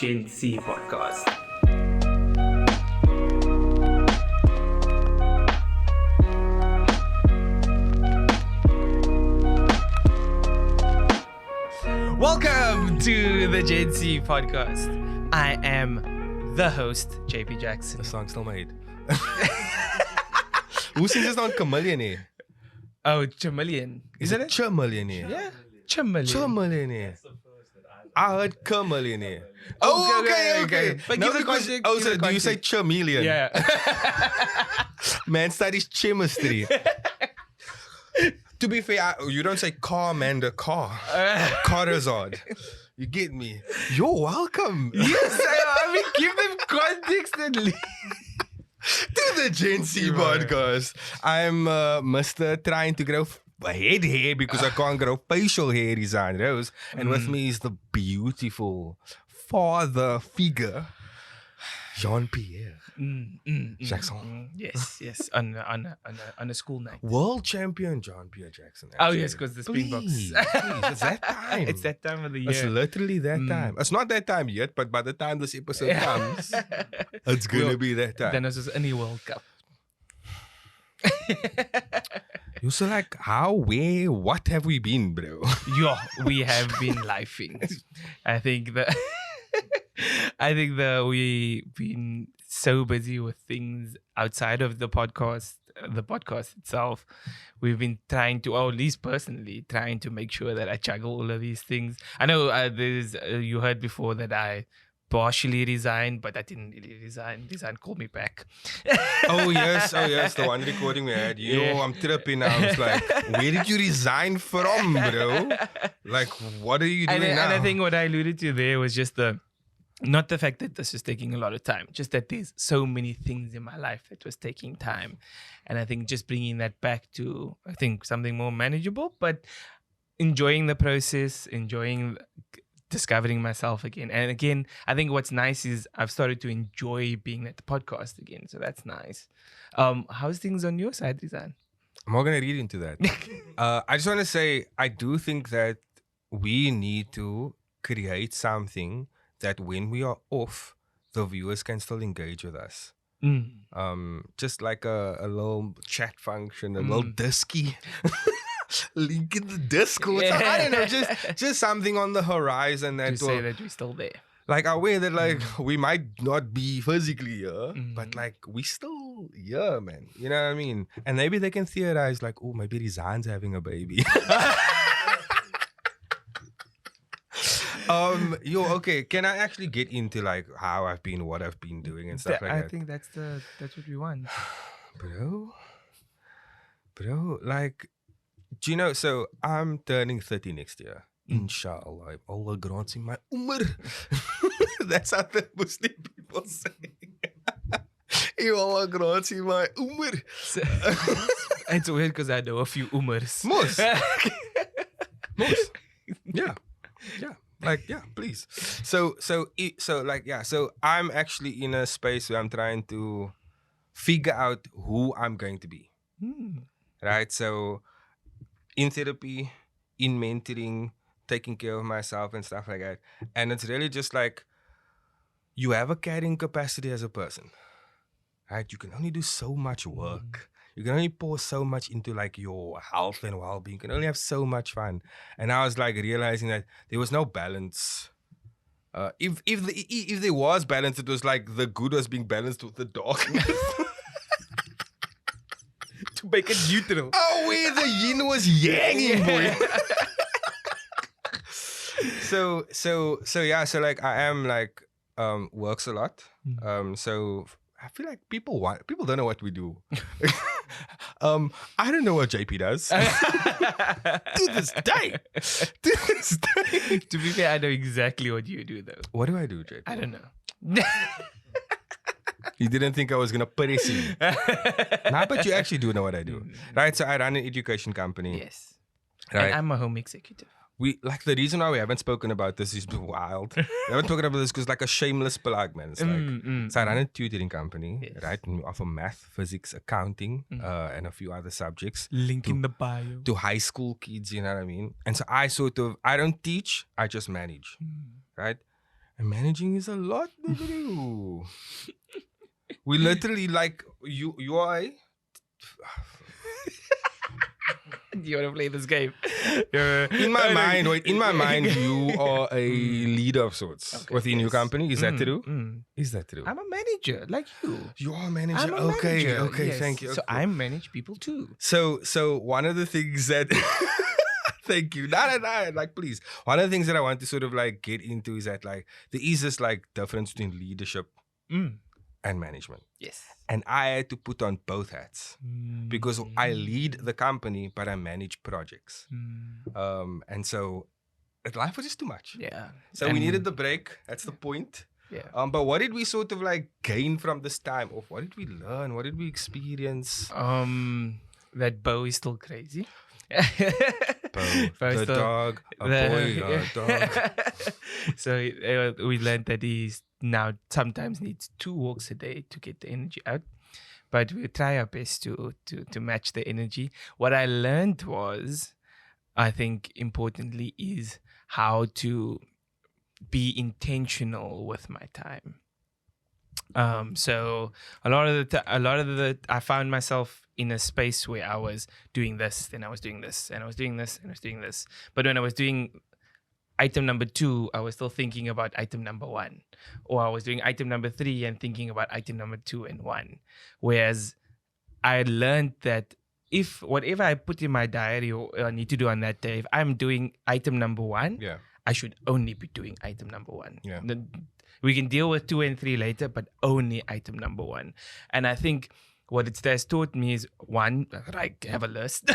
GenC podcast. Welcome to the GenC podcast. I am the host, JP Jackson. The song's still made. Hoe sing dit dan Chameleon? Oh, Chameleon. Is it? Chameleon? Yeah, Chameleon. Chameleon. I heard Chameleon. Oh, okay. But No, give the because context, oh, give so the do you say context. chameleon? Yeah. Man studies chemistry. To be fair, you don't say Carmander car. Carazard. You get me? You're welcome. Yes, I mean, give them context at least. To the GenC podcast. I'm Mr. trying to grow head hair because I can't grow facial hair, Rizaan Rose. And with me is the beautiful father figure, Jean-Pierre Jackson. Yes. On a school night. World champion Jean-Pierre Jackson. Oh actually. yes, because the Springboks. Please, it's that time. It's that time of the It's year. literally that time. It's not that time yet, but by the time this episode comes, it's gonna be that time. Then it was any World Cup. You're so like, how, where, what have we been, bro? Yeah, we have been lifing. I think that we've been so busy with things outside of the podcast itself. We've been trying to, or at least personally, trying to make sure that I juggle all of these things. I know you heard before that I partially resigned, but I didn't really resign. Rizaan called me back. Oh yes, the one recording we had. I'm tripping. I was like, where did you resign from, bro? Like, what are you doing now? And I think what I alluded to there was just not the fact that this is taking a lot of time, just that there's so many things in my life that was taking time. And I think just bringing that back to, I think, something more manageable, but enjoying the process, discovering myself again. And again, I think what's nice is I've started to enjoy being at the podcast again. So that's nice. How's things on your side, Rizaan? I'm not going to read into that. I just want to say, I do think that we need to create something that when we are off, the viewers can still engage with us. Just like a little chat function, a little disky. Link in the Discord. Yeah. I don't know, just something on the horizon that To say that we're still there. like aware that like we might not be physically here, but like we still here, man. You know what I mean? And maybe they can theorize like, oh, maybe Rizaan's having a baby. Okay. Can I actually get into like how I've been, what I've been doing and stuff like I that? think that's what we want. Bro, like, do you know, so I'm turning 30 next year. Inshallah. Allah grants in my umr. That's how the Muslim people say. Allah grants in my umr. It's weird because I know a few umars. Mos. Yeah. Like, yeah, please. So I'm actually in a space where I'm trying to figure out who I'm going to be. Right? So in therapy, in mentoring, taking care of myself and stuff like that. And it's really just like you have a carrying capacity as a person. Right? You can only do so much work. You can only pour so much into like your health and well-being. You can only have so much fun. And I was like realizing that there was no balance. If there was balance, it was like the good was being balanced with the darkness. To make it neutral. Oh, where the yin was yanging, boy. So like I am like works a lot. So I feel like people don't know what we do. I don't know what JP does. To this day. To be fair, I know exactly what you do though. What do I do, JP? I don't know. You didn't think I was gonna press you. Nah, but you actually do know what I do. Right? So I run an education company. Yes. Right. And I'm a home executive. We like the reason why we haven't spoken about this is wild. We haven't spoken about this because like a shameless plug, man. It's like so I run a tutoring company, right? And we offer math, physics, accounting, and a few other subjects. Link in the bio. To high school kids, you know what I mean? And so I don't teach, I just manage. Right? Managing is a lot to do. We literally like you are a Do you want to play this game? in my mind, you are a leader of sorts within your company. Is that true? Is that true? I'm a manager, like you. You are a manager. I'm a manager. Okay, Yes. thank you. So Okay. I manage people too. So one of the things that thank you. No, like please. One of the things that I want to sort of like get into is that like there is this like difference between leadership and management. Yes. And I had to put on both hats because I lead the company, but I manage projects. And so life was just too much. Yeah. So we needed the break. That's the point. Yeah. But what did we sort of like gain from this time? Or what did we learn? What did we experience? That Bo is still crazy. The dog, a boy, a dog. So we learned that he now sometimes needs 2 walks a day to get the energy out. But we try our best to match the energy. What I learned was, I think importantly, is how to be intentional with my time. So a lot of the I found myself in a space where I was doing this, then I was doing this, and I was doing this, and I was doing this. But when I was doing item number 2, I was still thinking about item number 1, or I was doing item number 3 and thinking about item number 2 and 1. Whereas I learned that if whatever I put in my diary or I need to do on that day, if I'm doing item number 1, I should only be doing item number 1. Yeah. We can deal with 2 and 3 later, but only item number 1. And I think what it has taught me is, 1, like have a list,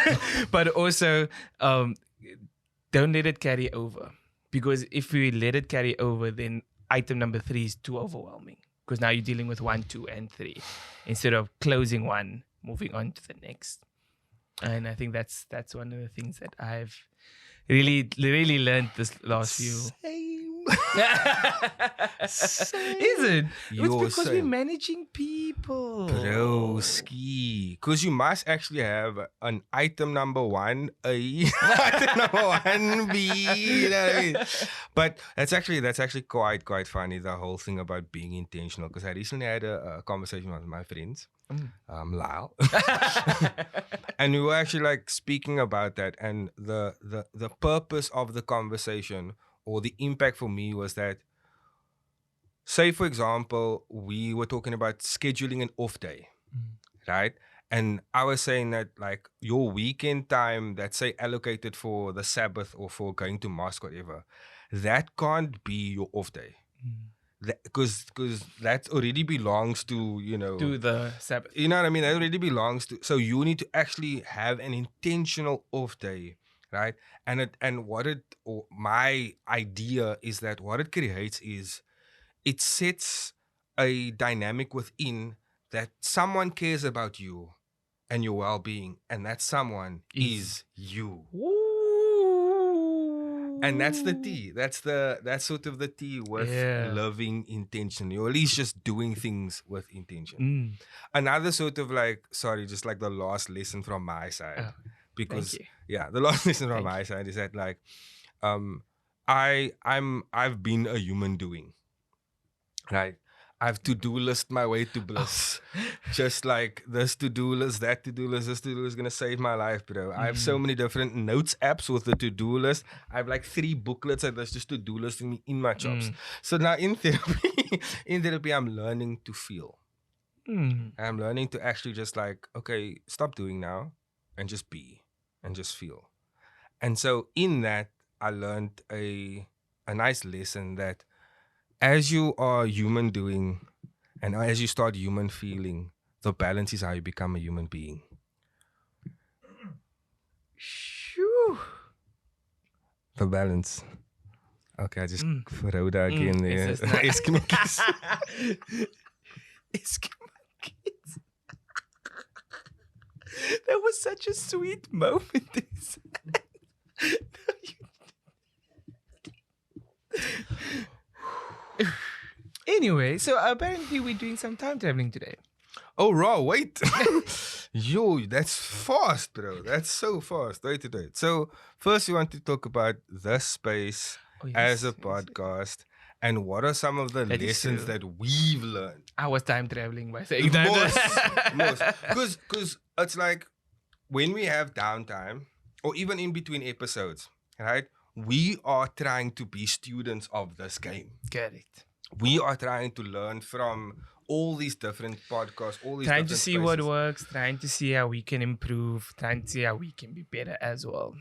but also don't let it carry over. Because if we let it carry over, then item number 3 is too overwhelming. Because now you're dealing with 1, 2, and 3 instead of closing 1, moving on to the next. And I think that's one of the things that I've really learned this last few. Is it? It's because we're managing people. Broski. Because you must actually have an item number 1 A, item number 1 B. You know what I mean? But that's actually quite funny, the whole thing about being intentional. Because I recently had a conversation with my friends, Lyle. And we were actually like speaking about that, and the purpose of the conversation or the impact for me was that, say for example, we were talking about scheduling an off day, right? And I was saying that like your weekend time that's say allocated for the Sabbath or for going to mosque, whatever, that can't be your off day. Because that already belongs to, to the Sabbath. You know what I mean? That already belongs to. So you need to actually have an intentional off day, right? My idea is that what it creates is it sets a dynamic within that someone cares about you and your well-being, and that someone is you. And that's the T. That's sort of the T with living intentionally, or at least just doing things with intention. Another sort of like, just like the last lesson from my side, because the last lesson from my side is that like, I've been a human doing, right? I've to-do list my way to bliss. Just like this to-do list, that to-do list, this to-do list is going to save my life, bro. I have so many different notes apps with the to-do list. I have like 3 booklets and there's just to-do list in my chops. So now in therapy, I'm learning to feel. I'm learning to actually just like, okay, stop doing now and just be and just feel. And so in that, I learned a nice lesson that as you are human doing and as you start human feeling, the balance is how you become a human being. Shoo. The balance. Okay, I just throw that again there. Eskimo kids. Eskimo kids. That was such a sweet moment. Anyway, so apparently we're doing some time traveling today. Oh, raw, wait. Yo, that's fast, bro. That's so fast. Wait. So first we want to talk about the space as a podcast and what are some of the That is lessons true. that we've learned? I was time traveling by saying that. Most. Because it's like when we have downtime or even in between episodes, right? We are trying to be students of this game. Correct. We are trying to learn from all these different podcasts, all these Trying to different see what spaces. works, trying to see how we can improve, trying to see how we can be better as well.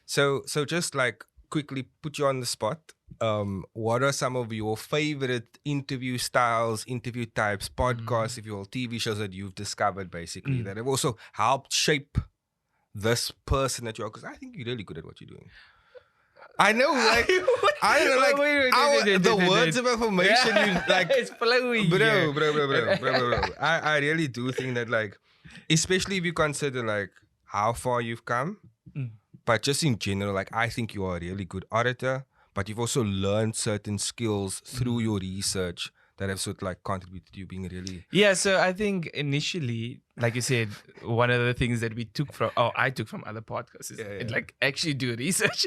So just like quickly put you on the spot. What are some of your favorite interview styles, interview types, podcasts, if you will, TV shows that you've discovered basically that have also helped shape this person that you are? Because I think you're really good at what you're doing. I know, like I don't know, like the words of affirmation, you like it's flowing. bro. I really do think that, like, especially if you consider like how far you've come, but just in general, like I think you are a really good auditor, but you've also learned certain skills through your research that have sort of like contributed to you being really. Yeah, so I think initially, like you said, one of the things that I took from other podcasts is like actually do research.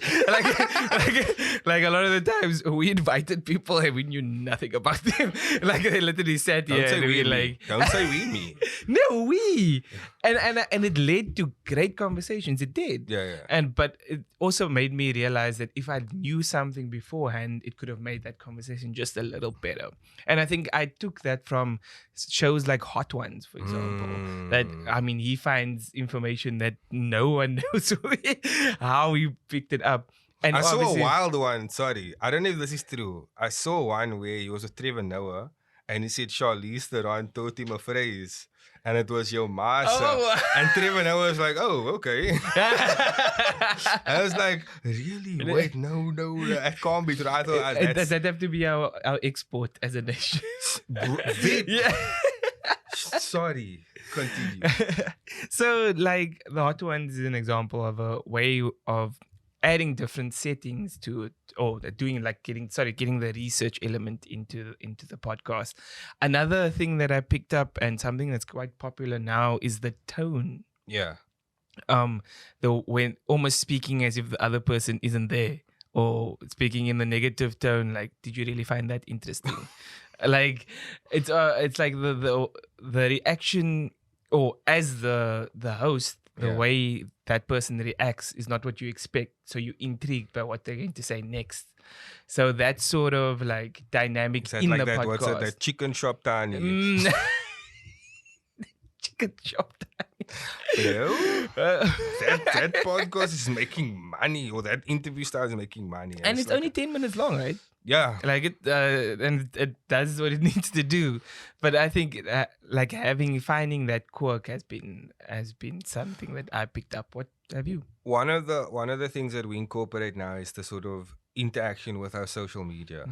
like a lot of the times we invited people and we knew nothing about them. Like they literally sat here and we like, don't say we me. No, we. And it led to great conversations. It did. Yeah. But it also made me realize that if I knew something beforehand, it could have made that conversation just a little better. And I think I took that from shows like Hot Ones, for example. That, I mean, he finds information that no one knows how he picked it up. And I saw a wild one. Sorry, I don't know if this is true. I saw one where he was with Trevor Noah and he said Charlize Theron taught him a phrase. And it was yo massa. And Trevor Noah was like, oh, okay. I was like, really? Wait, no, that can't be true. I thought that have to be our export as a nation. Yeah. Sorry, continue. So, like, the Hot Ones is an example of a way of adding different settings to it, or doing like getting the research element into the podcast. Another thing that I picked up and something that's quite popular now is the tone. Yeah. When almost speaking as if the other person isn't there, or speaking in the negative tone, like, did you really find that interesting? Like it's like the reaction, or as the host, the way that person reacts is not what you expect, so you're intrigued by what they're going to say next. So that's sort of like dynamic in like the that, podcast. What's that? That chicken shop tani. Chicken shop tani. That podcast is making money, or that interview style is making money, and it's like only 10 minutes long, right? Yeah, like it, and it does what it needs to do. But I think like finding that quirk has been something that I picked up. What have you? One of the things that we incorporate now is the sort of interaction with our social media,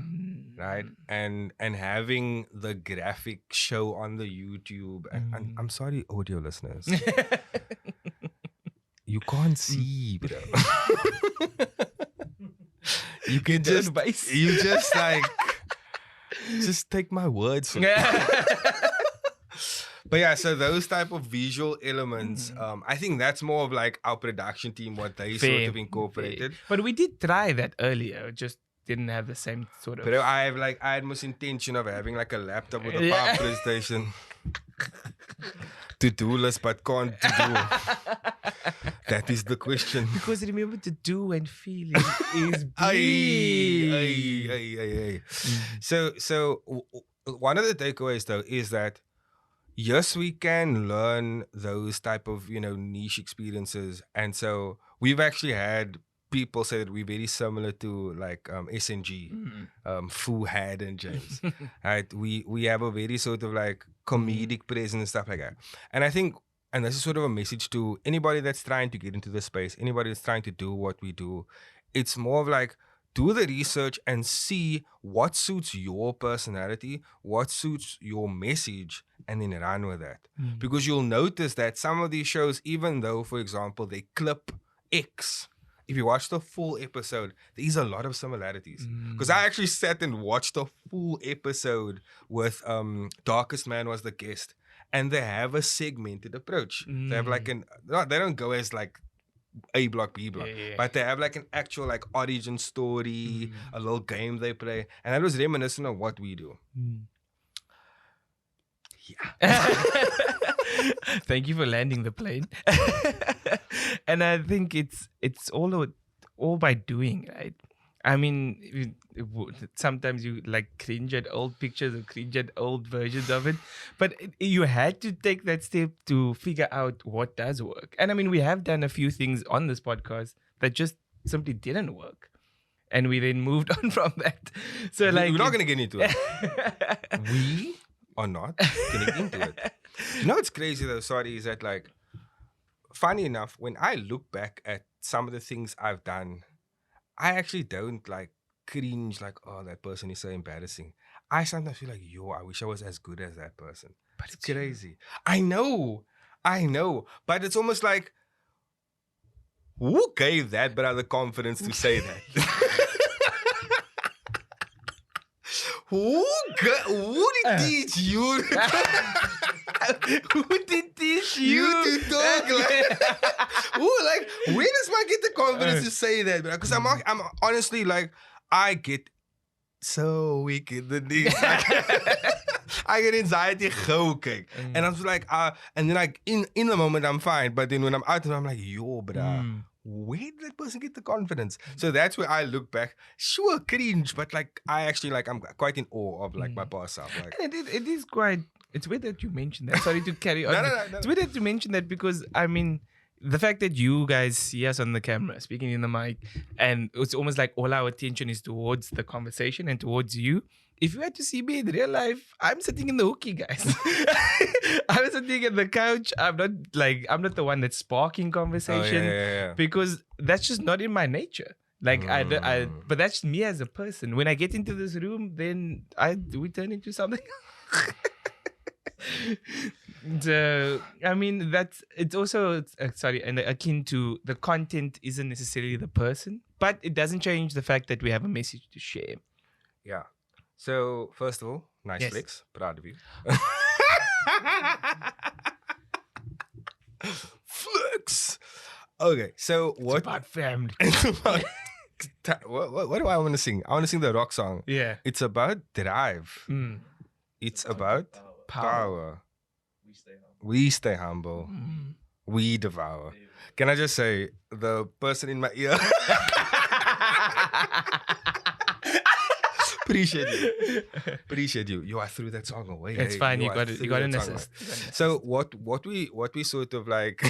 right? And having the graphic show on the YouTube. And I'm sorry, audio listeners, you can't see, bro. You can just like just take my words for it. But yeah, so those type of visual elements, I think that's more of like our production team, what they sort of incorporated. But we did try that earlier, just didn't have the same sort of. But I had most intention of having like a laptop with a power PlayStation. To-do list, but can't to do. That is the question. Because remember, to do and feeling is big. So one of the takeaways though is that yes, we can learn those type of niche experiences, and so we've actually had people say that we're very similar to like SNG, Fu, Had, and James. Right? We have a very sort of like comedic presence and stuff like that. And I think, and this is sort of a message to anybody that's trying to get into the space, anybody that's trying to do what we do. It's more of like, do the research and see what suits your personality, what suits your message, and then run with that. Because you'll notice that some of these shows, even though, for example, they clip X, if you watch the full episode, there's a lot of similarities. Because I actually sat and watched the full episode with Darkest Man was the guest, and they have a segmented approach. They have like they don't go as like A block, B block. Yeah. But they have like an actual like origin story, a little game they play. And that was reminiscent of what we do. Yeah. Thank you for landing the plane. And I think it's all by doing, right? I mean, sometimes you like cringe at old pictures or cringe at old versions of it, but you had to take that step to figure out what does work. And I mean, we have done a few things on this podcast that just simply didn't work, and we then moved on from that. So like, we're not gonna get into it. We are not getting into it. You know what's crazy though, sorry, is that like, funny enough, when I look back at some of the things I've done, I actually don't like cringe like, oh, that person is so embarrassing. I sometimes feel like, yo, I wish I was as good as that person. But it's crazy. I know. But it's almost like, who gave that brother confidence to say that? Who did teach you? Who did teach you to talk like? Who like? Where does man get the confidence to say that? Because I'm honestly like, I get so weak in the knees. I get anxiety, and I was like, and then like in the moment I'm fine, but then when I'm out, I'm like, yo, bruh. Where did that person get the confidence? So that's where I look back. Sure, cringe, but like I actually like I'm quite in awe of like my past self. Like it is quite. It's weird that you mentioned that. Sorry to carry on. No. It's weird that you mentioned that because I mean, the fact that you guys see us on the camera speaking in the mic, and it's almost like all our attention is towards the conversation and towards you. If you had to see me in real life, I'm sitting in the hooky, guys. I'm sitting at the couch. I'm not the one that's sparking conversation because that's just not in my nature. Like but that's me as a person. When I get into this room, then we turn into something. So, I mean, it's also and akin to the content isn't necessarily the person, but it doesn't change the fact that we have a message to share. Yeah. So, first of all, nice Yes. flex. Proud of you. Flex. Okay, so what? It's about family. What do I want to sing? I want to sing the rock song. Yeah. It's about drive. It's about power. We stay humble. We devour. Can I just say, the person in my ear? Appreciate you. Yo, I threw that song away. It's fine. You got an assist. So what we sort of like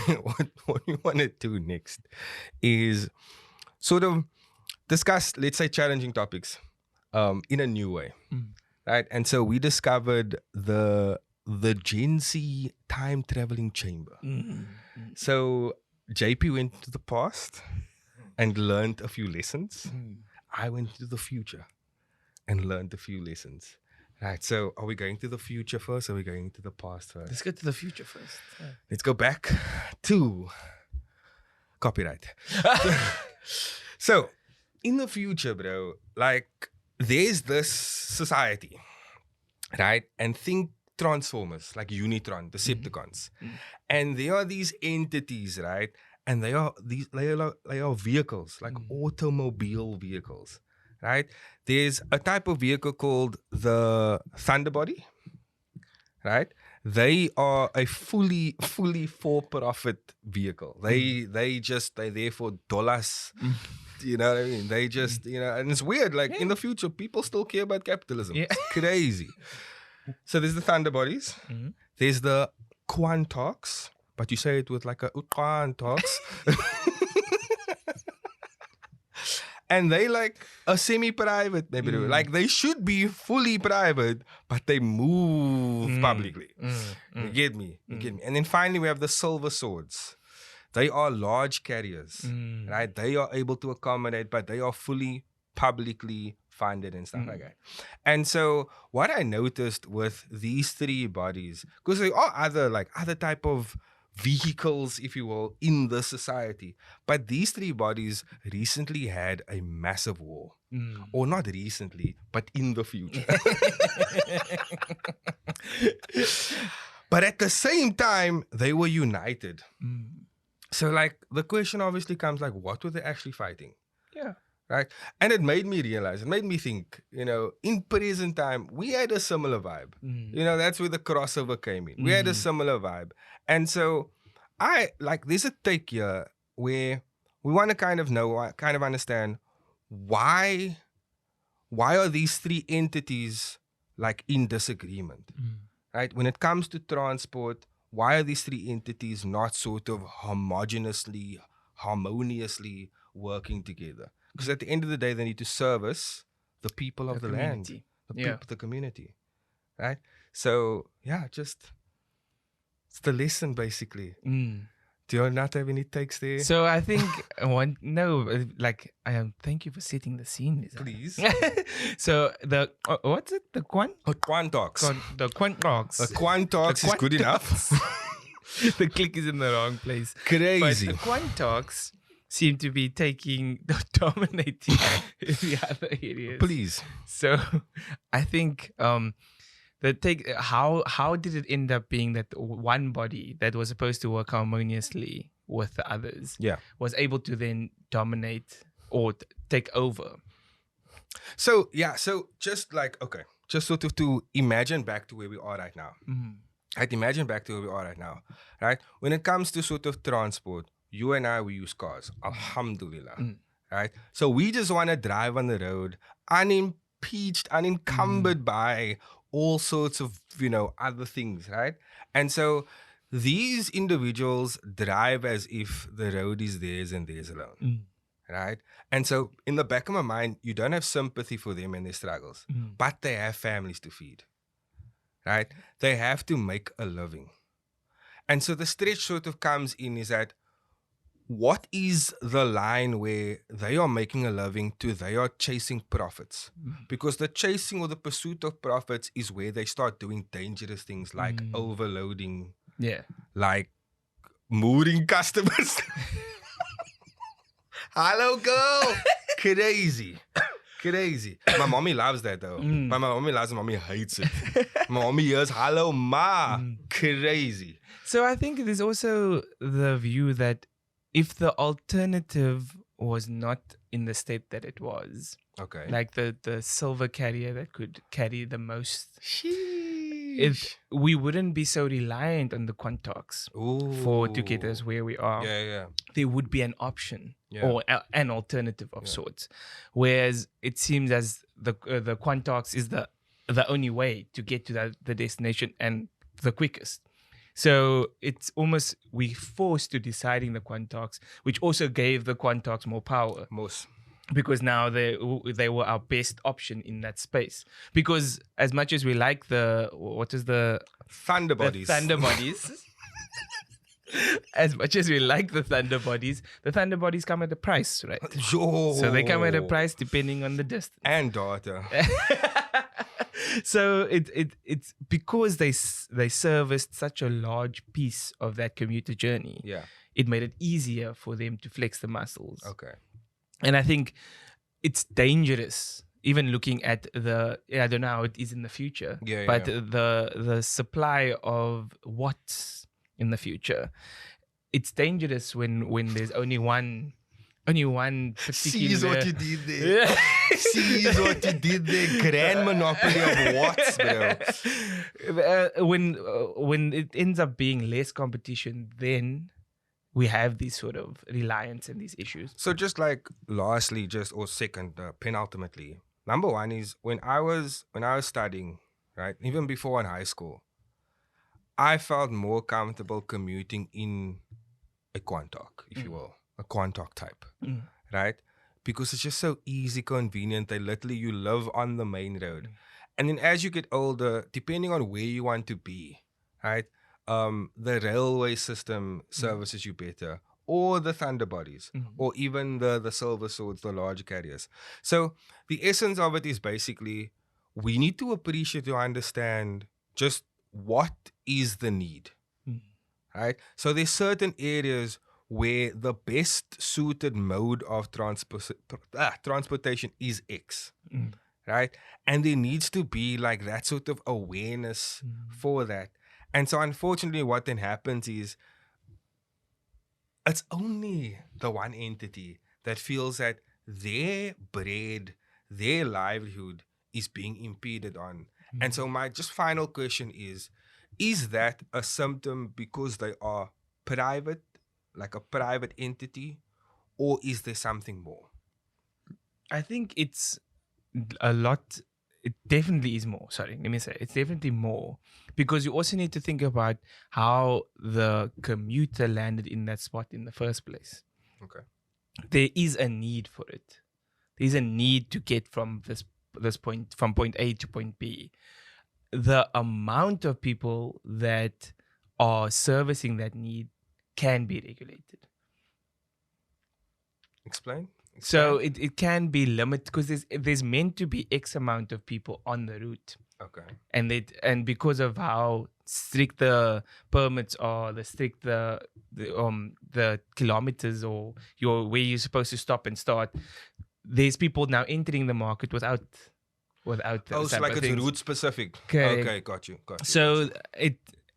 what we want to do next is sort of discuss, let's say, challenging topics in a new way. Right? And so we discovered the GenC time traveling chamber. So JP went to the past and learned a few lessons. I went to the future and learned a few lessons. Right, so are we going to the future first or are we going to the past first? Let's go to the future first. Let's go back to copyright. So, in the future, bro, like, there's this society, right? And think Transformers, like Unitron, Decepticons. And there are these entities, right? And they are vehicles, like automobile vehicles. Right? There's a type of vehicle called the Thunderbody, right? They are a fully for-profit vehicle. They there for dollars. You know what I mean? They just, and it's weird. Like in the future, people still care about capitalism. Yeah. It's crazy. So there's the Thunderbodies. There's the Quantox, but you say it with like a Quantox. And they like a semi-private, maybe. Like they should be fully private, but they move publicly. You get me? And then finally we have the Silver Swords. They are large carriers, right? They are able to accommodate, but they are fully publicly funded and stuff like that. And so what I noticed with these three bodies, because there are other type of vehicles, if you will, in the society. But these three bodies recently had a massive war. Or not recently, but in the future. But at the same time, they were united. So like the question obviously comes like, what were they actually fighting? Yeah. Right. And it made me realize, it made me think, in present time, we had a similar vibe. That's where the crossover came in. We had a similar vibe. And so there's a take here where we want to kind of understand why are these three entities like in disagreement, right? When it comes to transport, why are these three entities not sort of harmoniously working together? Because at the end of the day, they need to service the people of the land, community. the community, right? So yeah, it's the lesson basically. Do you not have any takes there? So I think thank you for setting the scene, Rizaan. Please. So the what's it? The Quantox. The Quantox. A Quantox is good enough. The click is in the wrong place. Crazy. But the Quantox seem to be dominating the other areas. Please. So I think how did it end up being that one body that was supposed to work harmoniously with the others was able to then dominate or take over? So just sort of to imagine back to where we are right now. Right, imagine back to where we are right now, right? When it comes to sort of transport, you and I, we use cars, alhamdulillah, right? So we just want to drive on the road unimpeached, unencumbered by all sorts of, other things, right? And so these individuals drive as if the road is theirs and theirs alone, right? And so in the back of my mind, you don't have sympathy for them and their struggles, but they have families to feed. Right? They have to make a living. And so the stretch sort of comes in is that what is the line where they are making a living to they are chasing profits? Because the chasing or the pursuit of profits is where they start doing dangerous things like overloading, like mooring customers. Hello, girl. Crazy. My mommy loves that though. But my mommy loves it. Mommy hates it. My mommy hears, hello, ma. Crazy. So I think there's also the view that if the alternative was not in the state that it was, okay, like the silver carrier that could carry the most, we wouldn't be so reliant on the Quantox to get us where we are. There would be an option or an alternative of sorts. Whereas it seems as the Quantox is the only way to get to the destination and the quickest. So it's almost we forced to deciding the Quantox, which also gave the Quantox more power. Because now they were our best option in that space. Because as much as we like Thunder bodies. As much as we like the Thunder bodies come at a price, right? So they come at a price depending on the distance and data. So it's because they serviced such a large piece of that commuter journey. It made it easier for them to flex the muscles. Okay. And I think it's dangerous, even looking at I don't know how it is in the future, but the supply of what's in the future, it's dangerous when there's only one particular... Sees what you did there. Sees what you did there. Grand monopoly of what's, bro. When it ends up being less competition, then we have these sort of reliance and these issues. So just like lastly, penultimately, number one is when I was studying, right, even before in high school, I felt more comfortable commuting in a Quantoc, if you will, a Quantoc type, right? Because it's just so easy, convenient. You live on the main road. And then as you get older, depending on where you want to be, right, the railway system services you better, or the Thunder bodies, or even the Silver Swords, the large carriers. So the essence of it is basically we need to appreciate to understand just what is the need, right? So there's certain areas where the best suited mode of transportation is X, right? And there needs to be like that sort of awareness for that. And so unfortunately what then happens is it's only the one entity that feels that their bread, their livelihood is being impeded on. And so my just final question is that a symptom because they are private, like a private entity, or is there something more? I think it's a lot. It definitely is more. Sorry, let me say it's definitely more, because you also need to think about how the commuter landed in that spot in the first place. Okay. There is a need for it. There's a need to get from this point, from point A to point B. The amount of people that are servicing that need can be regulated. Explain. So it can be limited, because there's meant to be X amount of people on the route, Okay. and because of how strict the permits are, the strict the kilometers or where you're supposed to stop and start, there's people now entering the market without those So type like of it's things. route specific. Correct. Okay, got you. So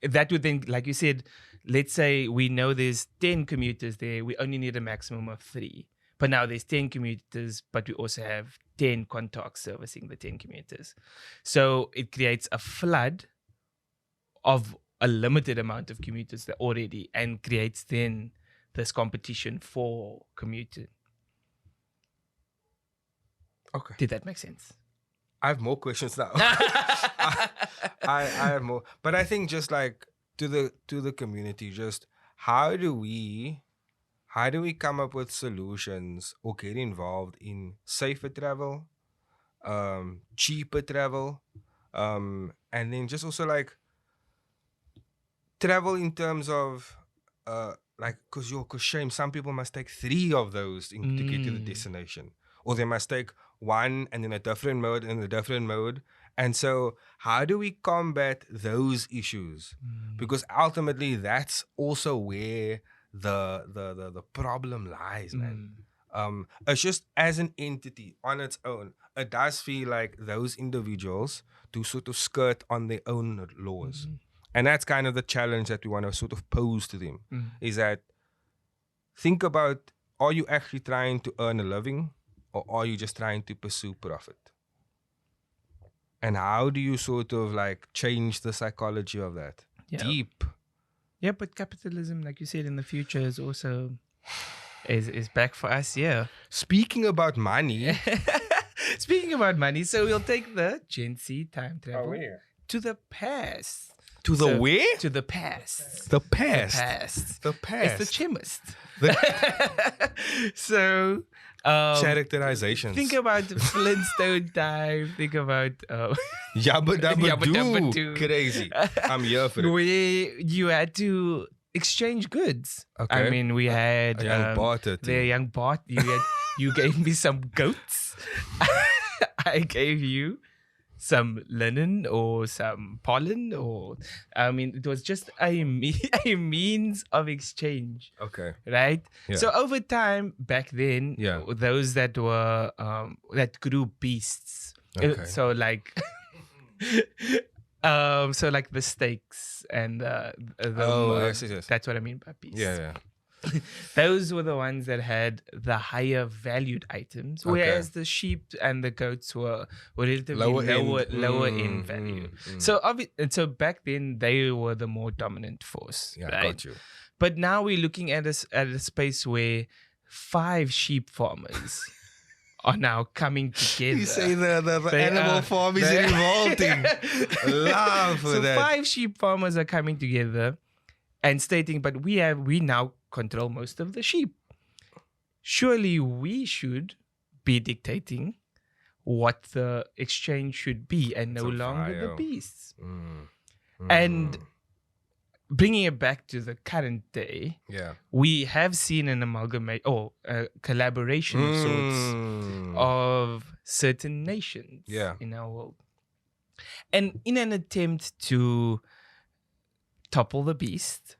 that would then, like you said, let's say we know there's 10 commuters there, we only need a maximum of 3. But now there's 10 commuters, but we also have 10 contacts servicing the 10 commuters. So it creates a flood of a limited amount of commuters that already, and creates then this competition for commuting. Okay. Did that make sense? I have more questions now. I have more, but I think just like to the community, just how do we come up with solutions or get involved in safer travel, cheaper travel, and then just also like travel in terms of like, cause shame, some people must take 3 of those to get to the destination, or they must take 1 and then a different mode and a different mode. And so how do we combat those issues? Because ultimately that's also where the problem lies, man. It's just as an entity on its own, it does feel like those individuals do sort of skirt on their own laws. And that's kind of the challenge that we want to sort of pose to them, is that think about, are you actually trying to earn a living, or are you just trying to pursue profit? And how do you sort of like change the psychology of that? Yeah. Deep. Yeah, but capitalism, like you said, in the future is also is back for us. Yeah. Speaking about money. Speaking about money, so we'll take the GenC time travel where? to the past. To the where? To the past. The past. Past. The past. It's the chemist. The So characterizations. think about Flintstone time. Think about Yabba Dabba Yabba Dabba Doo. Doo. Crazy. I'm here for it. where you had to exchange goods. Okay. I mean, we had A young barter the team. young bot. You gave me some goats. I gave you some linen or some pollen, or I mean, it was just a means of exchange. Okay. Right. Yeah. So over time, back then, Yeah. those that were that grew beasts. Okay. So like, so like the steaks and yes. that's what I mean by beasts. Yeah. Those were the ones that had the higher valued items, whereas the sheep and the goats were relatively lower in value. So back then they were the more dominant force. Yeah, right? got you. But now we're looking at a space where 5 sheep farmers are now coming together. You say the They animal are- farm is they- revolting. Love for So that. 5 sheep farmers are coming together and stating, but we now control most of the sheep. Surely we should be dictating what the exchange should be, and no on longer the fire. beasts. And bringing it back to the current day, yeah. we have seen an amalgamate or a collaboration of sorts of certain nations in our world. And in an attempt to topple the beast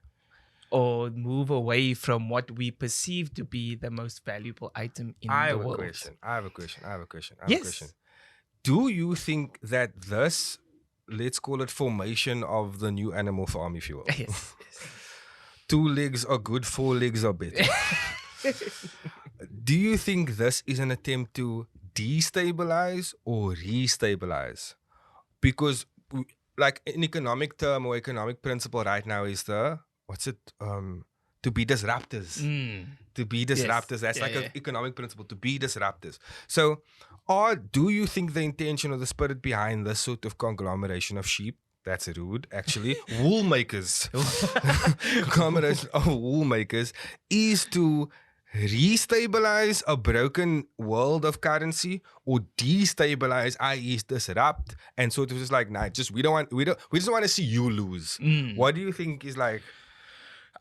or move away from what we perceive to be the most valuable item in the world. I have a question. Yes. Do you think that this, let's call it formation of the new animal farm, if you will, Yes. 2 legs are good, 4 legs are better. Do you think this is an attempt to destabilize or restabilize? Because like an economic term or economic principle right now is to be disruptors. To be disruptors. That's like an economic principle, to be disruptors. So do you think the intention or the spirit behind this sort of conglomeration of sheep, that's rude actually, wool makers, conglomeration of wool makers, is to restabilize a broken world of currency, or destabilize, i.e. disrupt, and sort of just like, nah, we just want to see you lose? What do you think is like?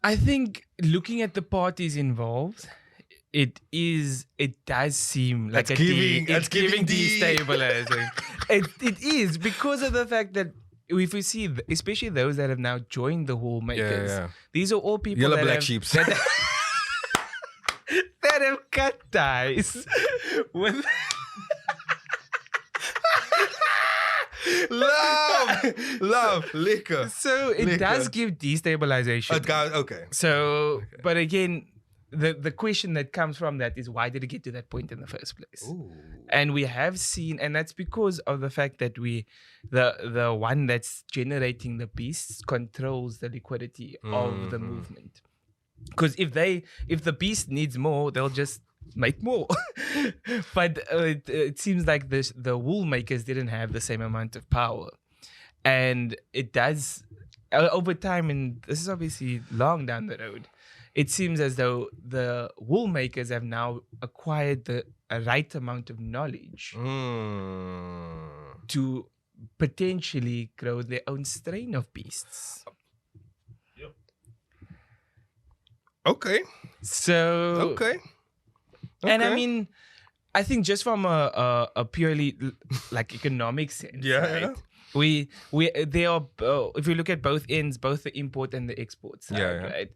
I think looking at the parties involved, it does seem like it's giving destabilizing. It is, because of the fact that if we see, especially those that have now joined the wool makers, these are all people Yellow that black have, sheeps. that have cut ties with love, liquor. So it does give destabilization. Okay. So, but again, the question that comes from that is, why did it get to that point in the first place? Ooh. And we have seen, and that's because of the fact that the one that's generating the beasts controls the liquidity of the movement. Because if the beast needs more, they'll just make more. But it seems like the wool makers didn't have the same amount of power, and it does over time. And this is obviously long down the road. It seems as though the wool makers have now acquired the right amount of knowledge to potentially grow their own strain of beasts. Okay. So and I mean, I think just from a purely like economic sense, right? They are if you look at both ends, both the import and the export side, right?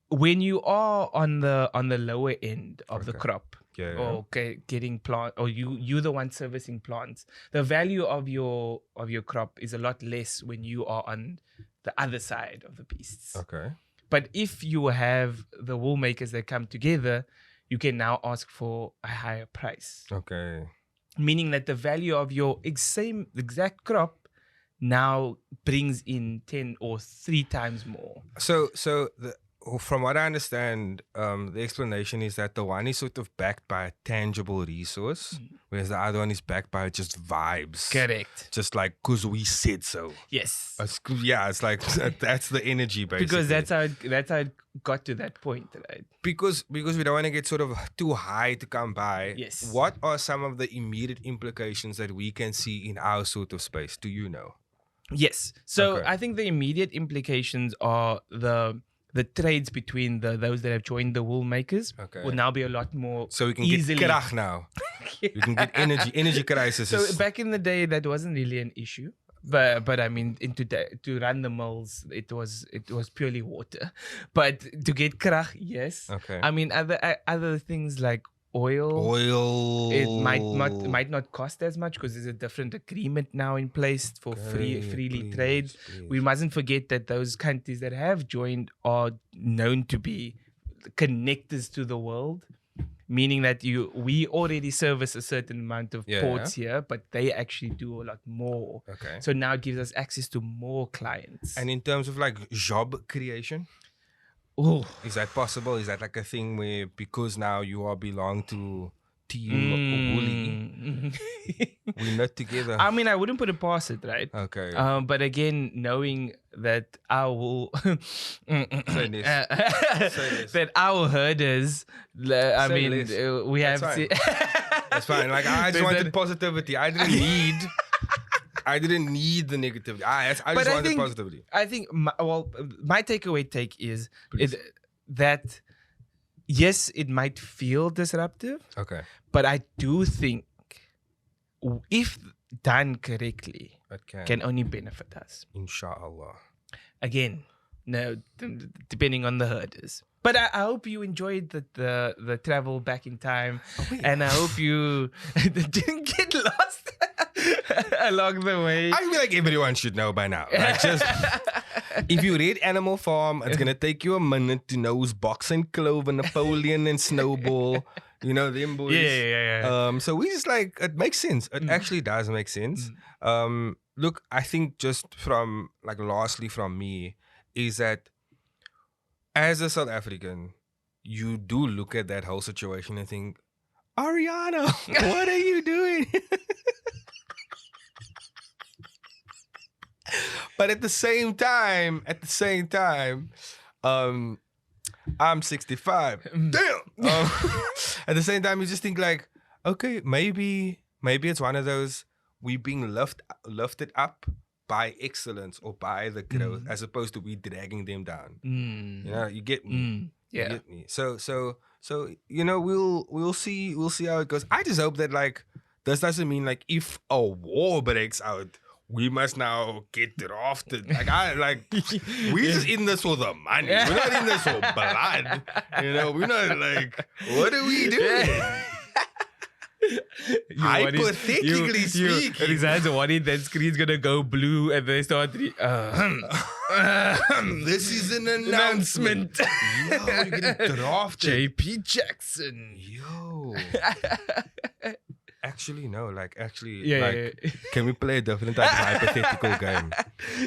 When you are on the lower end of the crop, or getting plant, or you're the one servicing plants, the value of your crop is a lot less when you are on the other side of the beasts. Okay. But if you have the wool makers that come together, you can now ask for a higher price. Okay. Meaning that the value of your exact crop now brings in 10 or 3 times more. So from what I understand, the explanation is that the one is sort of backed by a tangible resource, whereas the other one is backed by just vibes. Correct. Just like, because we said so. Yes. It's like, that's the energy, basically. Because that's how it got to that point, right? Because we don't want to get sort of too high to come by. Yes. What are some of the immediate implications that we can see in our sort of space? Do you know? Yes. So I think the immediate implications are the trades between those that have joined the wool makers will now be a lot more so we can easily. Get krach now. We can get energy crisis. So back in the day, that wasn't really an issue. But I mean, to run the mills, it was purely water. But to get krach, yes. Okay. I mean, other things like oil, it might not cost as much because there's a different agreement now in place for freely trade. Please. We mustn't forget that those countries that have joined are known to be connectors to the world, meaning that we already service a certain amount of ports here, but they actually do a lot more. Okay. So now it gives us access to more clients. And in terms of like job creation, is that possible? Is that like a thing where, because now you all belong to Team Woolly, we're not together? I mean, I wouldn't put it past it, right? Okay. But again, knowing that that our herders, I mean, we have to. That's fine. Like, I just wanted positivity. I didn't need the negativity. I just wanted positivity. I think my takeaway take is that yes, it might feel disruptive. Okay. But I do think if done correctly, it can only benefit us. Inshallah. Again, no, depending on the herders. But I hope you enjoyed the travel back in time, and I hope you didn't get lost along the way. I feel like everyone should know by now. Like, just If you read Animal Farm, it's gonna take you a minute to know who's Box and Clover, Napoleon and Snowball. You know them boys. Yeah. So we just like it makes sense. It actually does make sense. Look, I think just from like lastly from me is that as a South African, you do look at that whole situation and think, Ariana, what are you doing? But at the same time, I'm 65. Damn. At the same time, you just think like, okay, maybe it's one of those we being lifted up by excellence or by the growth, as opposed to we dragging them down. You know, you get me. Yeah. You get me. So you know, we'll see how it goes. I just hope that like this doesn't mean like if a war breaks out, we must now get drafted. We just in this for the money. We're not in this for blood. You know, we're not like, what are we doing? Hypothetically speaking. Rizaan's worried that screen's gonna go blue and they start. This is an announcement. Yo, you're getting drafted. JP Jackson. Yo. Actually, no. Like, Yeah. can we play a different type of hypothetical game?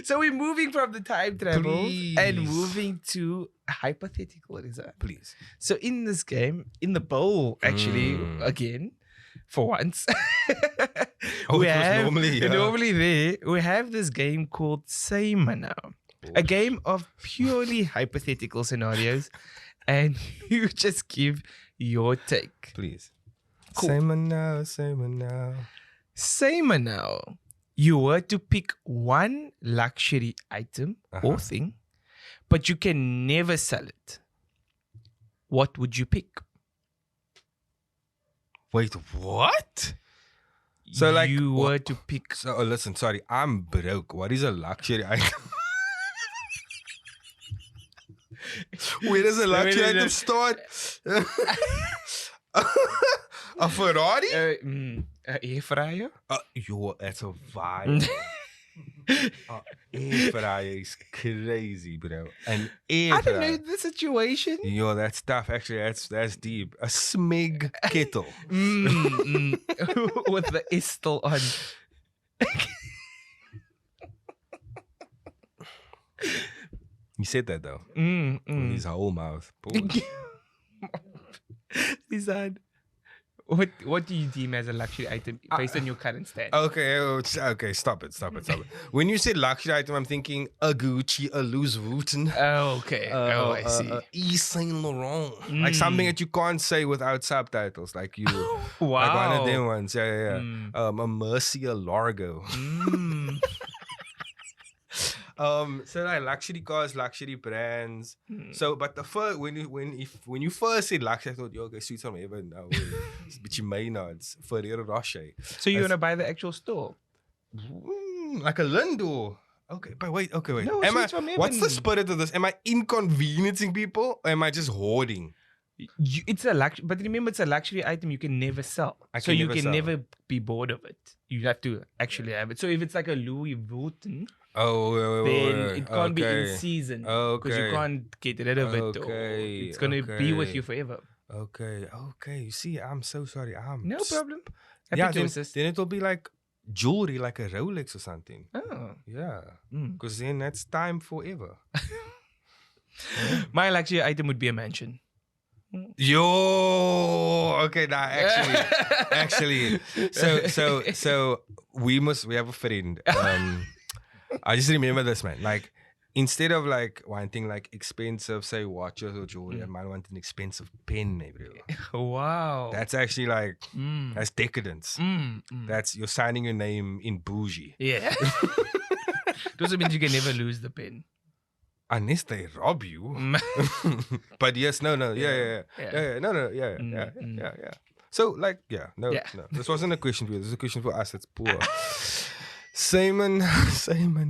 So we're moving from the time travel Please. and moving to hypothetical, Rizaan. Please. So in this game, in the bowl, actually, again, for once, normally there, we have this game called Say Now. A game of purely hypothetical scenarios, and you just give your take. Please. Cool. Say me now, say me now. Say now, you were to pick one luxury item or thing, but you can never sell it. What would you pick? Wait, what? So like you were to pick. So listen, sorry, I'm broke. What is a luxury item? Where does a luxury item start? A Ferrari? An air fryer? Yo, that's a vibe. Air fryer is crazy, bro. An air I fryer. don't know the situation. Yo, that's tough. Actually, that's deep. A smeg kettle. With the S still on. You said that though. With his whole mouth. Rizaan, what do you deem as a luxury item based on your current stand? Okay, stop it. When you say luxury item, I'm thinking a Gucci, a Louis Vuitton. Oh, okay. I see. Yves Saint Laurent. Like something that you can't say without subtitles. Like you. Wow. Like one of them ones. Yeah. A Mercia Largo. So like luxury cars, luxury brands. So, but the first when you first said luxury, I thought, yo, okay, sweet some even now. But you may not. It's Ferrero Rocher. So you're gonna buy the actual store? Like a Lindor. Okay, but wait. No, what's the spirit of this? Am I inconveniencing people, or am I just hoarding? It's a luxury, but remember, it's a luxury item you can never sell. You can never be bored of it. You have to actually have it. So if it's like a Louis Vuitton. Then it can't be in season because you can't get rid of it. It's gonna be with you forever. Okay. You see, I'm so sorry. No problem. Then it'll be like jewelry, like a Rolex or something. Oh, yeah. Because then that's time forever. My luxury item would be a mansion. Yo, okay, nah, actually, so we have a friend. I just remember this, man. Like, instead of like wanting like expensive, say, watches or jewelry, I might want an expensive pen, bro. Wow. That's actually like, that's decadence. That's, you're signing your name in bougie. Yeah. It also means you can never lose the pen. Unless they rob you. But yes, no. Yeah. So, like, no. This wasn't a question for you. This is a question for us that's poor. Simon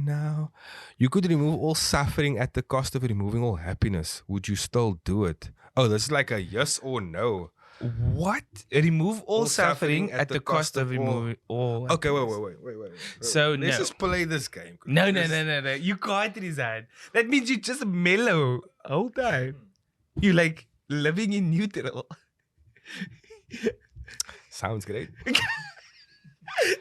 now. You could remove all suffering at the cost of removing all happiness. Would you still do it? Oh, this is like a yes or no. What? Remove all suffering at the cost of removing all. Okay, happiness. wait. So, let's no. just play this game. No. You can't resign. That means you just mellow all time. You like living in neutral. Sounds great.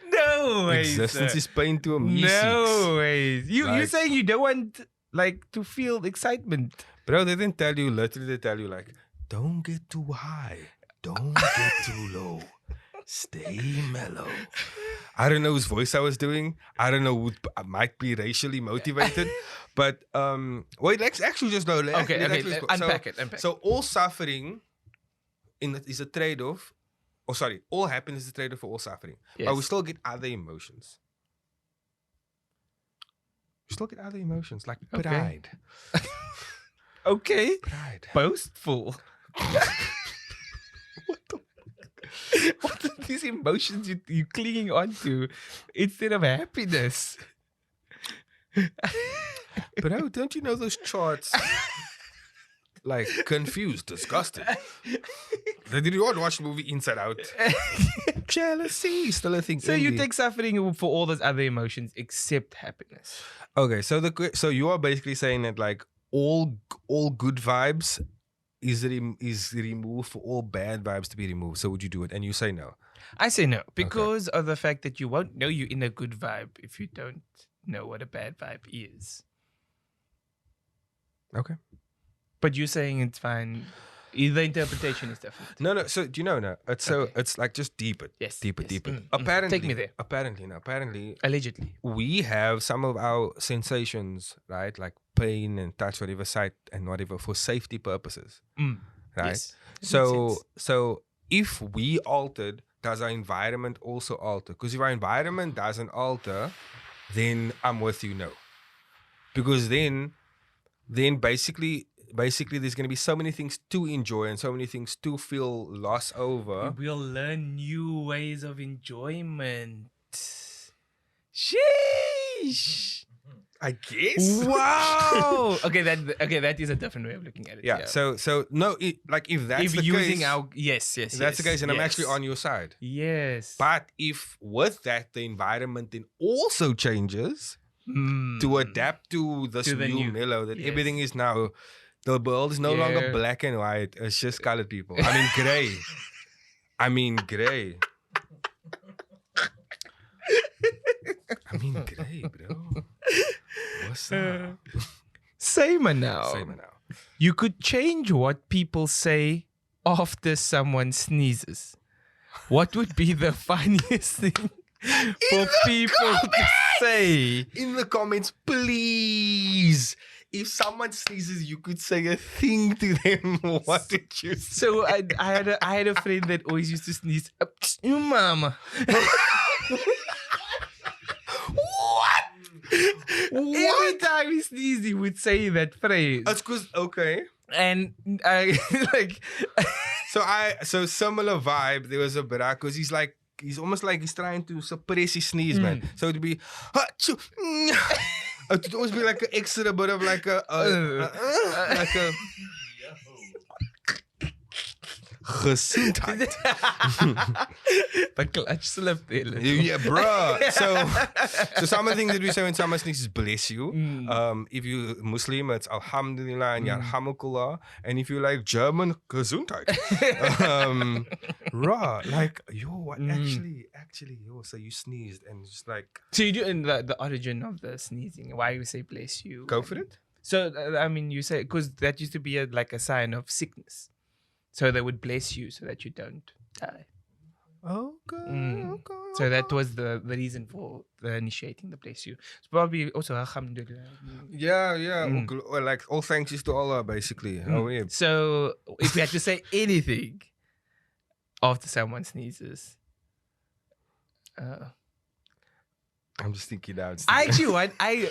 No way. Existence is pain to a me. No ways. You're Like- saying you don't want like to feel excitement. Bro, they didn't tell you, literally they tell you like, don't get too high. Don't get too low. Stay mellow. I don't know whose voice I was doing. I don't know who might be racially motivated. But wait, let's actually just know. Okay, unpack it. So all suffering is a trade-off. Oh, sorry. All happiness is a trade-off for all suffering. Yes. But we still get other emotions. We still get other emotions like Okay. pride. Okay. Pride. Boastful. What are these emotions you clinging on to instead of happiness? Bro, don't you know those charts? Like confused, disgusted. Did you all watch the movie Inside Out? Jealousy, still a thing. So you take suffering for all those other emotions except happiness. Okay, so you are basically saying that like all good vibes is removed for all bad vibes to be removed. So would you do it? And you say no. I say no because of the fact that you won't know you're in a good vibe if you don't know what a bad vibe is. Okay. But you're saying it's fine. Either interpretation is different. No. So do you know now? It's like just deeper. Yes. Deeper. Mm. Apparently, Take me there. Apparently, Allegedly. we have some of our sensations, right? Like pain and touch, whatever, sight and whatever, for safety purposes, right? Yes. So if we altered, does our environment also alter? Because if our environment doesn't alter, then I'm with you, no. Because then basically there's going to be so many things to enjoy and so many things to feel loss over. We'll learn new ways of enjoyment. Sheesh. I guess. Wow. Okay, that is a different way of looking at it. Yeah. So no, if that's if the using case, our yes, if that's the case, and I'm actually on your side. Yes. But if with that the environment then also changes to adapt to this To the new new- mellow, that yes. everything is now, the world is no longer black and white. It's just colored people. I mean gray. I mean gray, bro. What's up? Same now. Say me now. You could change what people say after someone sneezes. What would be the funniest thing for people to say? In the comments, please. If someone sneezes, you could say a thing to them. What did you say? So I had a friend that always used to sneeze. Mama. What? Every time he sneezed, he would say that phrase. That's because, okay. And I like. So similar vibe. There was a bra because he's almost like he's trying to suppress his sneeze, man. So it'd be, it would always be like an extra bit of like a Gesundheit. The clutch slipped there. Yeah, bro. So some of the things that we say when someone sneezes, bless you. If you Muslim, it's Alhamdulillah and Yarhamukallah. And if you like German, Gesundheit. Raw, like what? Actually, so you sneezed and just like. So you do in the origin of the sneezing. Why you say bless you? Go for it. So I mean, you say because that used to be like a sign of sickness. So they would bless you so that you don't die. Okay. So that was the reason for the initiating the bless you. It's probably also alhamdulillah. Yeah. Or like all thanks is to Allah, basically. Oh yeah. So if we had to say anything after someone sneezes, I'm just thinking out. I actually want I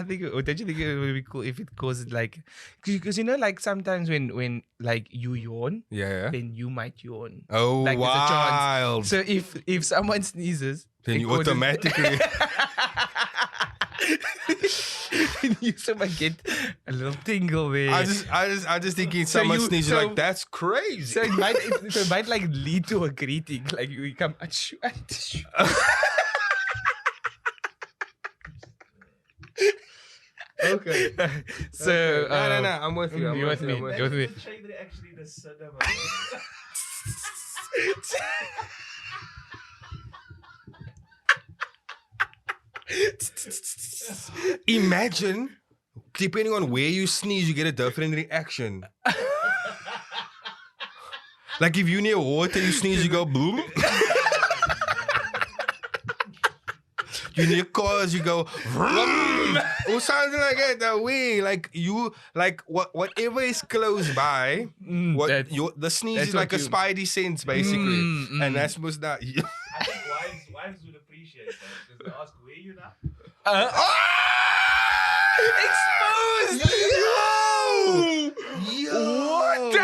think, don't you think it would be cool if it causes like, because you know, like sometimes when like you yawn, then you might yawn. Oh, like, there's a chance. wild. So if someone sneezes, Then it you causes- automatically. You still might get a little tingle there. I just thinking So someone you- sneezes so- like that's crazy. So it might like lead to a greeting. Like you come achoo, achoo. Okay. So Okay. No, I'm with you. you're with me. I'm with You're with me. Actually, the cinema. Imagine, depending on where you sneeze, you get a different reaction. Like if you near water, you sneeze, you go boom. You near cars, you go vroom. Or something like that way. Like you, like whatever is close by, the sneeze that's is like a what you- spidey sense basically, and that's supposed to. I think wives would appreciate that. Because they ask, where you now? Exposed. Yo! What?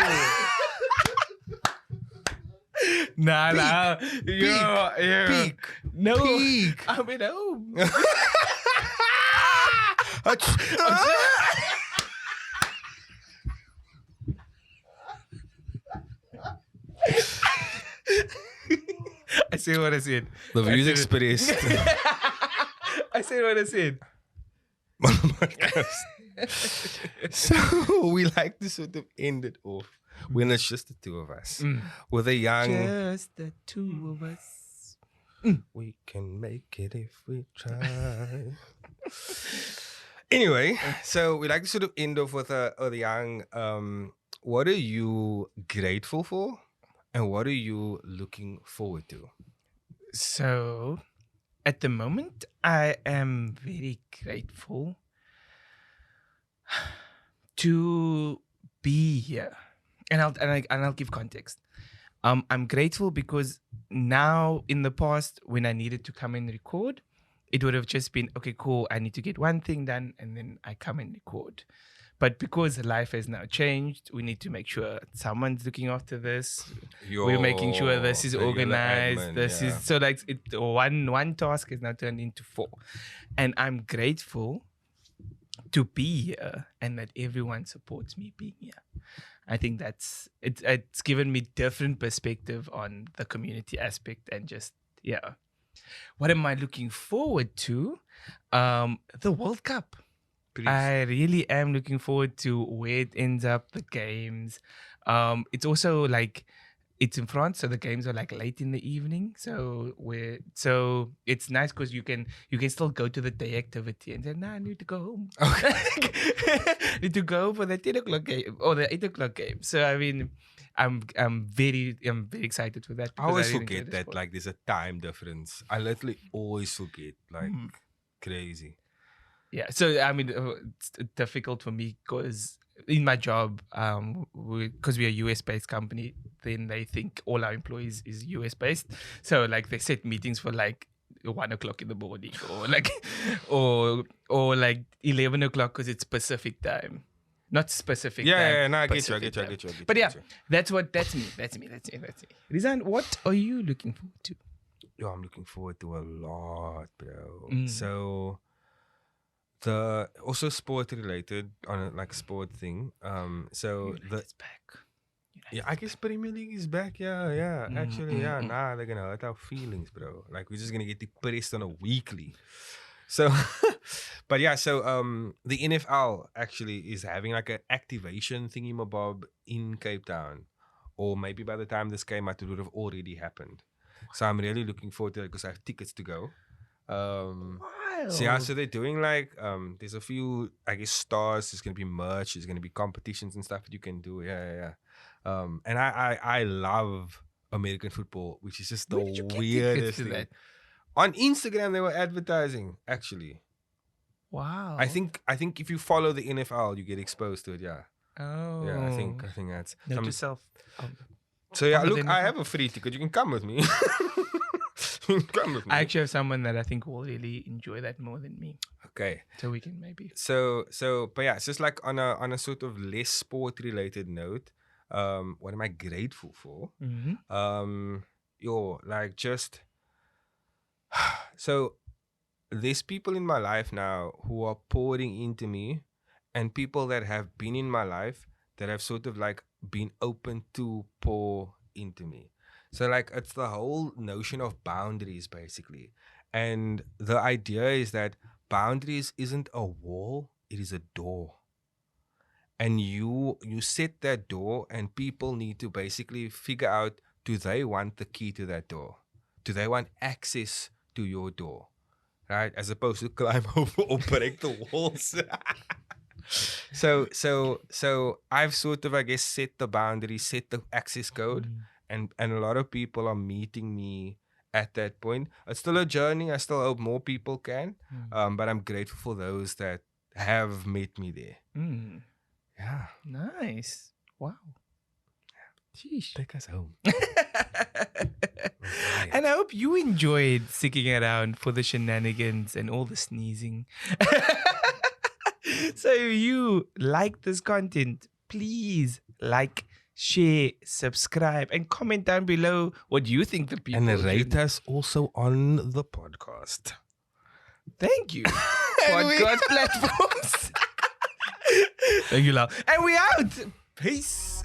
Nah. Peak. No. Peak. I'm at home. I say what I said. The views I said it. expressed. I said what I said. So we like to sort of end it off when it's just the two of us. With a young, Just the two of us. we can make it if we try. Anyway, so we like to sort of end off with a young, what are you grateful for? And what are you looking forward to? So, at the moment, I am very grateful to be here, and I'll give context. I'm grateful because now, in the past, when I needed to come and record, it would have just been okay, cool. I need to get one thing done, and then I come and record. But because life has now changed, we need to make sure someone's looking after this. We're making sure this is regular organized. admin, This yeah. is so like one task is now turned into 4, and I'm grateful to be here and that everyone supports me being here. I think it's given me different perspective on the community aspect and just What am I looking forward to? The World Cup. Please. I really am looking forward to where it ends up, the games. It's also like it's in France, so the games are like late in the evening. So it's nice because you can still go to the day activity and say, "Nah, I need to go home. Need to go for the 10 o'clock game or the 8 o'clock game." So I mean, I'm very excited for that. I always really enjoy forget the that sport. like there's a time difference. I literally always forget like crazy. Yeah, so I mean, it's difficult for me because in my job, because we're a US-based company, then they think all our employees is US-based. So like they set meetings for like 1 o'clock in the morning, or like, or like 11 o'clock because it's Pacific time, not specific time. Yeah, no, I get you. Pacific time. I get you. But yeah, that's me. That's me. Rizaan, what are you looking forward to? Yo, I'm looking forward to a lot, bro. Mm. So the also sport related on a like sport thing. So United's back. I guess Premier League is back. Yeah. Actually, mm. nah, they're gonna hurt our feelings, bro. Like we're just gonna get depressed on a weekly. So, but yeah, so the NFL actually is having like an activation thingamabob in Cape Town, or maybe by the time this came out, it would have already happened. So I'm really looking forward to it because I have tickets to go. So yeah, so they're doing like there's a few I guess stars. There's gonna be merch. There's gonna be competitions and stuff that you can do. Yeah. And I love American football, which is just the Where did you get weirdest tickets to thing. that? On Instagram, they were advertising. Actually, Wow. I think if you follow the NFL, you get exposed to it. Yeah, Oh. yeah. I think that's. Note to self. So yeah, follow look, the I NFL. have a free ticket. You can come with me. You can come with me. I actually have someone that I think will really enjoy that more than me. Okay. So we can maybe. So, but yeah, it's just like on a sort of less sport related note. What am I grateful for? Mm-hmm. Like just so there's people in my life now who are pouring into me, and people that have been in my life that have sort of like been open to pour into me. So like it's the whole notion of boundaries basically. And the idea is that boundaries isn't a wall, it is a door. And you set that door, and people need to basically figure out, do they want the key to that door? Do they want access to your door? Right? As opposed to climb over or break the walls. So I've sort of, I guess, set the boundary, set the access code, and a lot of people are meeting me at that point. It's still a journey. I still hope more people can, but I'm grateful for those that have met me there. Yeah. Nice. Wow. Sheesh. Take us home. And I hope you enjoyed sticking around for the shenanigans and all the sneezing. So if you like this content, please like, share, subscribe, and comment down below what you think the people And rate should. us also on the podcast. Thank you. Podcast platforms. Thank you, Lau. And we out. Peace.